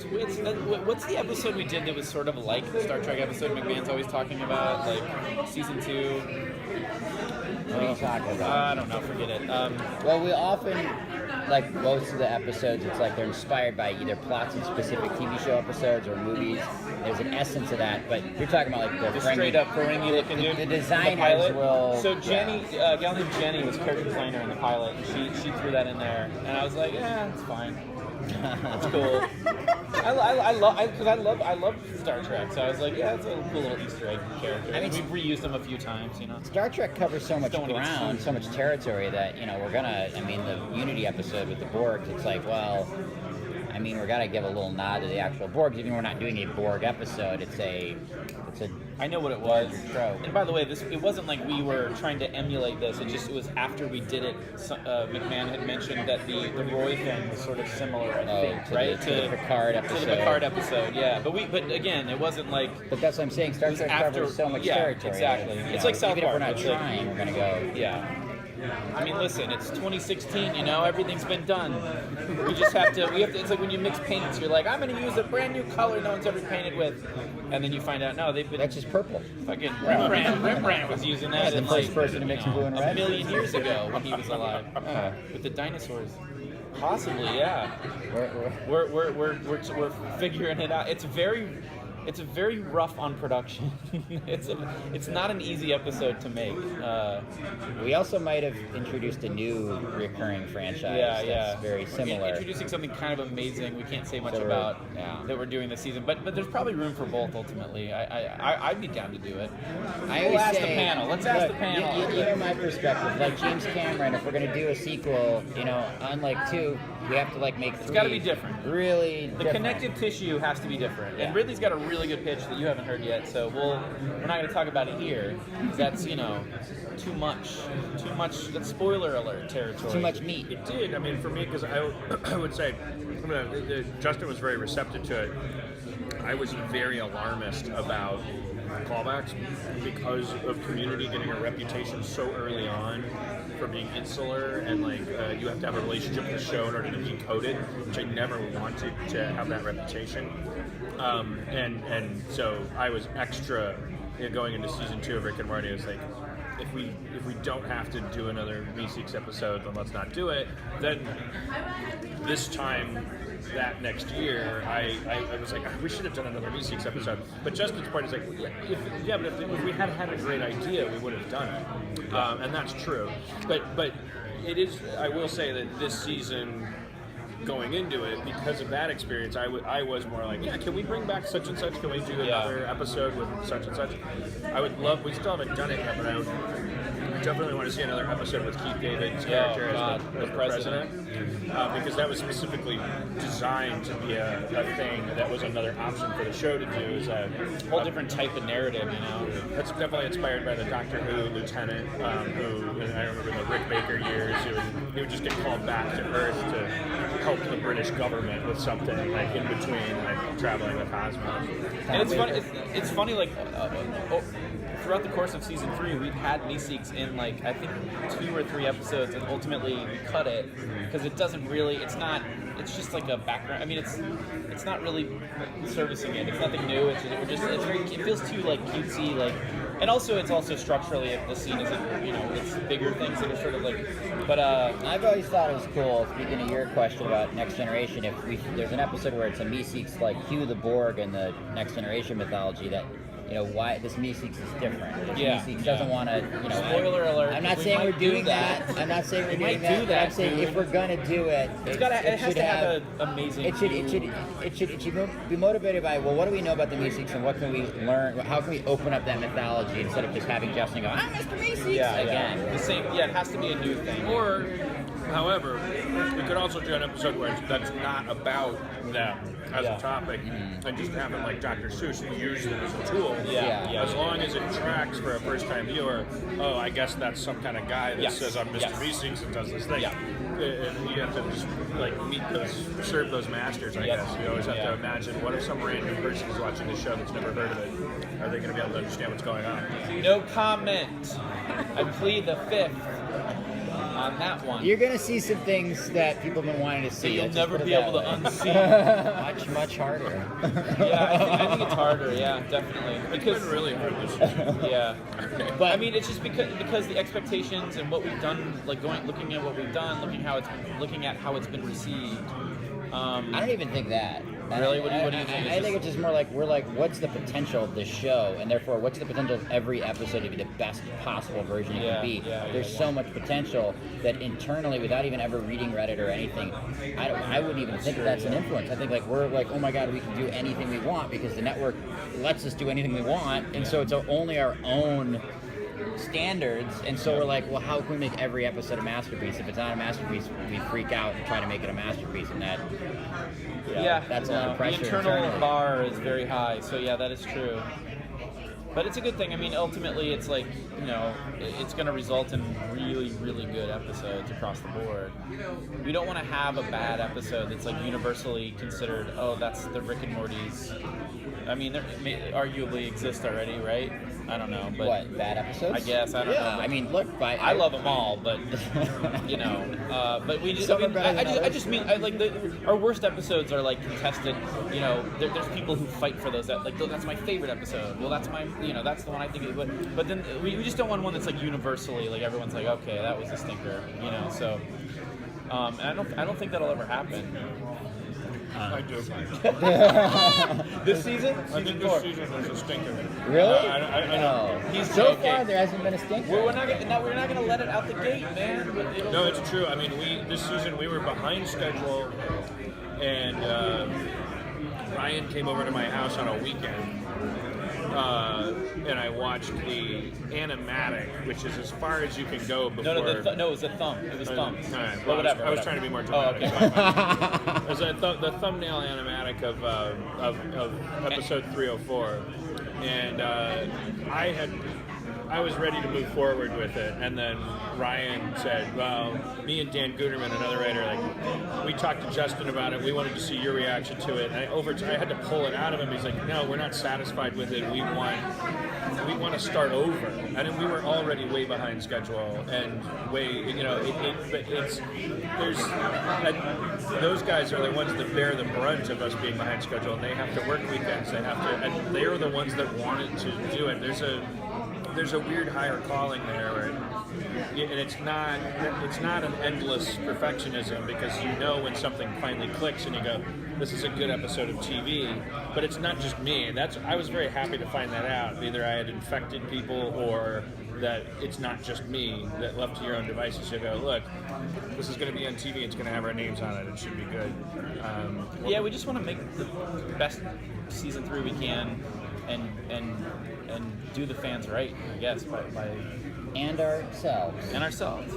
what's the episode we did that was sort of like the Star Trek episode McMahon's always talking about, like season 2? What are you talking about? I don't know, forget it. Well, we often, like most of the episodes, it's like they're inspired by either plots of specific TV show episodes or movies. There's an essence of that, but you're talking about like the straight up Ferengi looking dude. The designers will. So Jenny, a gal named Jenny was character designer in the pilot, and she threw that in there, and I was like, yeah, it's fine. It's cool. I love Star Trek, so I was like, yeah, it's a cool little Easter egg character. I mean, we've reused them a few times, you know. Star Trek covers so much ground, so much territory that, you know, we're gonna. I mean, the Unity episode with the Borg, it's like, well, I mean, we're gonna give a little nod to the actual Borg. Even though we're not doing a Borg episode, it's a. I know what it was. Trope. And by the way, it wasn't like we were trying to emulate this. It was after we did it. McMahon had mentioned that the Roy thing was sort of similar, I think, right? To the Picard episode. To the Picard episode, yeah. But again, it wasn't like. But that's what I'm saying. Star Trek covers so much territory. Exactly. It's like South Park. Even if we're not trying, we're gonna go. Yeah. I mean, listen, it's 2016, you know, everything's been done. We just have to, it's like when you mix paints, you're like, I'm going to use a brand new color no one's ever painted with. And then you find out, no, they've been... That's just purple. Fucking Rembrandt was using that the first person to mix blue and red. A million years ago when he was alive. With the dinosaurs. Possibly, yeah. We're figuring it out. It's very rough on production. It's not an easy episode to make. We also might have introduced a new recurring franchise that's very similar. Introducing something kind of amazing we can't say much about that we're doing this season, but there's probably room for both ultimately. I'd be down to do it. Let's ask the panel. You know my perspective. Like James Cameron, if we're going to do a sequel, you know, unlike 2, we have to like make 3. It's got to be different. Really The connective tissue has to be different. Yeah. And Ridley's got a really good pitch that you haven't heard yet, so we're not going to talk about it here. That's, you know, too much. That's spoiler alert territory. Too much meat. It did. I mean, for me, because I would say, Justin was very receptive to it. I was very alarmist about callbacks because of Community getting a reputation so early on for being insular and like you have to have a relationship with the show in order to decode it, which I never wanted to have that reputation. And so I was extra going into season 2 of Rick and Morty. I was like, if we don't have to do another Meeseeks episode, then let's not do it. Then this time, that next year, I was like, we should have done another Meeseeks episode. But Justin's point is like, but if we had had a great idea, we would have done it. And that's true. But it is. I will say that this season, going into it, because of that experience, I was more like, can we bring back such and such? Can we do another episode with such and such? I would love. We still haven't done it yet, but I would definitely want to see another episode with Keith David's character as the president, because that was specifically designed to be a thing that was another option for the show to do. Is a whole different type of narrative, you know. That's definitely inspired by the Doctor Who lieutenant, who I remember in the Rick Baker years, he would just get called back to Earth to help the British government with something like in between like traveling the cosmos. And it's funny like throughout the course of season 3 we've had Meeseeks in like I think 2 or 3 episodes, and ultimately we cut it because it doesn't really, it's just like a background. I mean it's not really servicing it. It's nothing new. It feels too like cutesy, like, and also it's also structurally if the scene isn't, you know, it's bigger things that are sort of like, but I've always thought it was cool, speaking of your question about Next Generation, if there's an episode where it's a Meeseeks like Hugh the Borg in the Next Generation mythology, that, you know, why this Meeseeks is different. This Meeseeks doesn't want to, you know. Spoiler alert. I'm not saying we're doing that. I'm not saying we're doing that. I'm saying if we're gonna do it, it has to have an amazing. It should be motivated by, well, what do we know about the Meeseeks and what can we learn? How can we open up that mythology instead of just having Justin go, I'm Mr. Meeseeks again. The same. Yeah, it has to be a new thing. Or, however, we could also do an episode where that's not about them as a topic, and just have it like Dr. Seuss use it as a tool. As long as it tracks for a first-time viewer, I guess that's some kind of guy that says I'm Mr. Meeseeks and does this thing. And you have to just like serve those masters, I guess. You always have to imagine, what if some random person is watching the show that's never heard of it? Are they going to be able to understand what's going on? No comment. I plead the 5th. on that one. You're gonna see some things that people have been wanting to see. So you'll Let's just never put it be that able to way. unsee. much harder. Yeah, I think it's harder. Yeah, definitely. It's Because been really hard this year. yeah, but I mean, it's just because the expectations and what we've done, like looking at what we've done, looking at how it's been received. I don't even think that. Really? What do you think? I think it's just more like we're like, what's the potential of this show, and therefore, what's the potential of every episode to be the best possible version it can be? There's so much potential that internally, without even ever reading Reddit or anything, I wouldn't even think that's an influence. I think like we're like, oh my god, we can do anything we want because the network lets us do anything we want, and so it's only our own standards, and so we're like, well, how can we make every episode a masterpiece? If it's not a masterpiece, we freak out and try to make it a masterpiece, and that that's a lot of pressure. The internal internally. bar is very high, so yeah, that is true. But it's a good thing. I mean, ultimately, it's like, it's going to result in really, really good episodes across the board. We don't want to have a bad episode that's like universally considered, oh, that's the Rick and Morty's. I mean, there may arguably exist already, right? I don't know, but What, bad episodes? I guess I don't know. Yeah, I mean, look, I love them all, but but we just. Some I are mean, better than I others. just mean, like our worst episodes are like contested. There's people who fight for those. Like that's my favorite episode. Well, that's my, that's the one I think. But then we just don't want one that's like universally like everyone's like, okay, that was a stinker. So. And I don't think that'll ever happen. I do. This season? I think this season was a stinker. Really? I know. He's So joking. far, there hasn't been a stinker. We're not gonna let it out the gate, man. No, it's true. I mean, this season we were behind schedule, and Ryan came over to my house on a weekend, and I watched the animatic, which is as far as you can go before. No, it was a thumb. It was thumbs. All right, But well, whatever. I was trying to be more dramatic. Oh, okay. It was the thumbnail animatic of episode 304, and I was ready to move forward with it, and then Ryan said, well, me and Dan Guterman, another writer, like, we talked to Justin about it, we wanted to see your reaction to it, and I had to pull it out of him. He's like, no, we're not satisfied with it, we want to start over. And we were already way behind schedule, and those guys are the ones that bear the brunt of us being behind schedule, and they have to work weekends, and they're the ones that wanted to do it. There's a weird higher calling there, and it's not an endless perfectionism, because when something finally clicks and you go, this is a good episode of TV. But it's not just me. I was very happy to find that out. Either I had infected people, or that it's not just me, that left to your own devices you go, look, this is going to be on TV, it's going to have our names on it, it should be good. We just want to make the best season 3 we can, and do the fans right, I guess, by And ourselves. and ourselves.